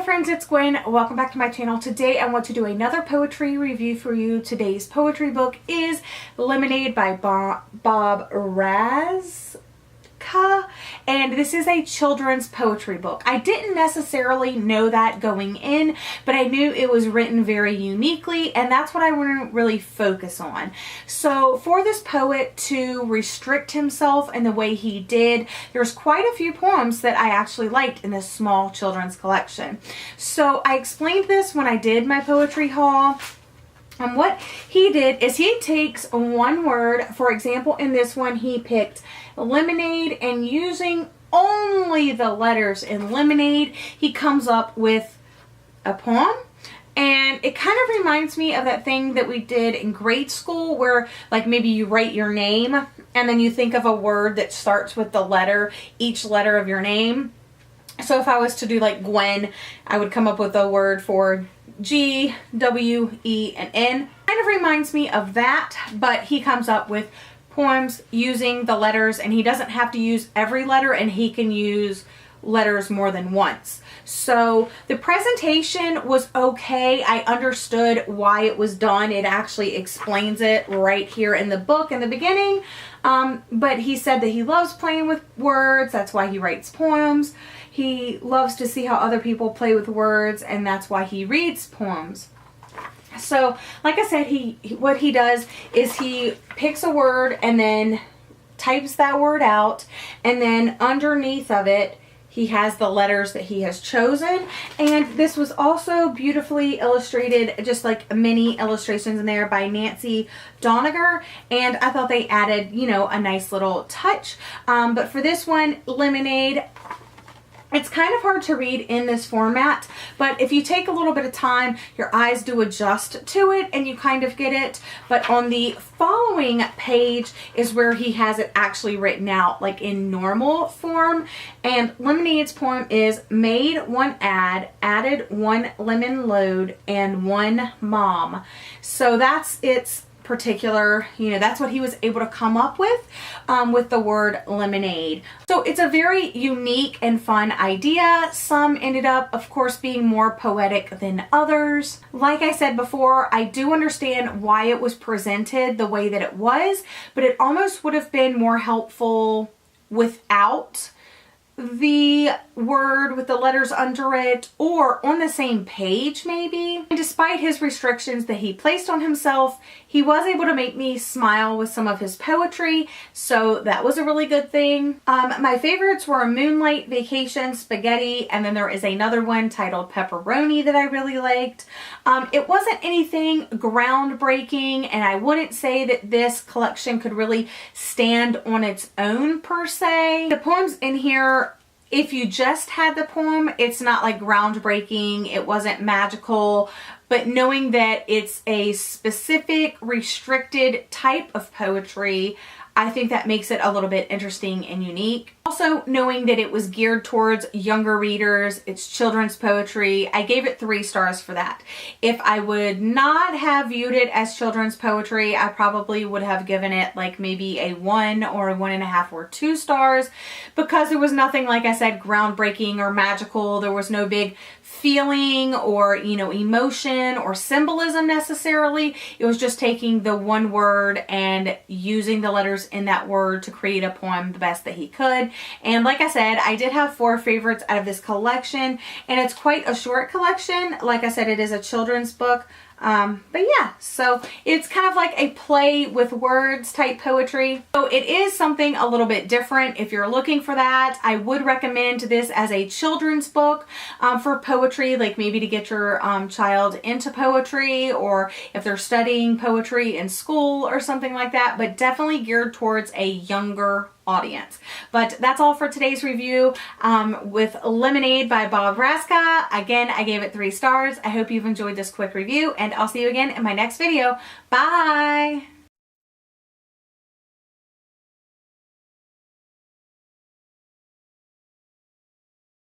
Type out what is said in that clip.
friends, it's Gwen. Welcome back to my channel. Today I want to do another poetry review for you. Today's poetry book is Lemonade by Bob Raczka, and this is a children's poetry book. I didn't necessarily know that going in, but I knew it was written very uniquely, and that's what I want to really focus on. So for this poet to restrict himself in the way he did, there's quite a few poems that I actually liked in this small children's collection. So I explained this when I did my poetry haul. And what he did is he takes one word. For example, in this one he picked lemonade, and using only the letters in lemonade, he comes up with a poem. And it kind of reminds me of that thing that we did in grade school where like maybe you write your name and then you think of a word that starts with the letter, each letter of your name. So if I was to do like Gwen, I would come up with a word for G, W, E, and N. Kind of reminds me of that, but he comes up with poems using the letters, and he doesn't have to use every letter, and he can use letters more than once. So the presentation was okay. I understood why it was done. It actually explains it right here in the book in the beginning. But he said that he loves playing with words. That's why he writes poems. He loves to see how other people play with words, and that's why he reads poems. So, like I said, what he does is he picks a word and then types that word out, and then underneath of it, he has the letters that he has chosen. And this was also beautifully illustrated, just like mini illustrations in there by Nancy Doniger. And I thought they added, you know, a nice little touch. But for this one, Lemonade, it's kind of hard to read in this format, but if you take a little bit of time, your eyes do adjust to it and you kind of get it. But on the following page is where he has it actually written out like in normal form. And Lemonade's poem is made one ad, added one lemon load, and one mom. So that's its particular, you know, that's what he was able to come up with the word lemonade. So it's a very unique and fun idea. Some ended up, of course, being more poetic than others. Like I said before, I do understand why it was presented the way that it was, but it almost would have been more helpful without the word with the letters under it, or on the same page maybe. And despite his restrictions that he placed on himself, he was able to make me smile with some of his poetry, so that was a really good thing. My favorites were Moonlight, Vacation, Spaghetti, and then there is another one titled Pepperoni that I really liked. It wasn't anything groundbreaking, and I wouldn't say that this collection could really stand on its own per se. The poems in here, if you just had the poem, it's not like groundbreaking, it wasn't magical, but knowing that it's a specific restricted type of poetry, I think that makes it a little bit interesting and unique. Also, knowing that it was geared towards younger readers, it's children's poetry, I gave it 3 stars for that. If I would not have viewed it as children's poetry, I probably would have given it like maybe a 1 or a 1.5 or 2 stars, because there was nothing, like I said, groundbreaking or magical. There was no big feeling or, you know, emotion or symbolism necessarily. It was just taking the one word and using the letters in that word to create a poem the best that he could. And like I said, I did have 4 favorites out of this collection, and it's quite a short collection. Like I said, it is a children's book. But yeah, so it's kind of like a play with words type poetry. So it is something a little bit different. If you're looking for that, I would recommend this as a children's book for poetry, like maybe to get your child into poetry, or if they're studying poetry in school or something like that, but definitely geared towards a younger audience. But that's all for today's review with Lemonade by Bob Raczka. Again, I gave it 3 stars. I hope you've enjoyed this quick review, and I'll see you again in my next video. Bye!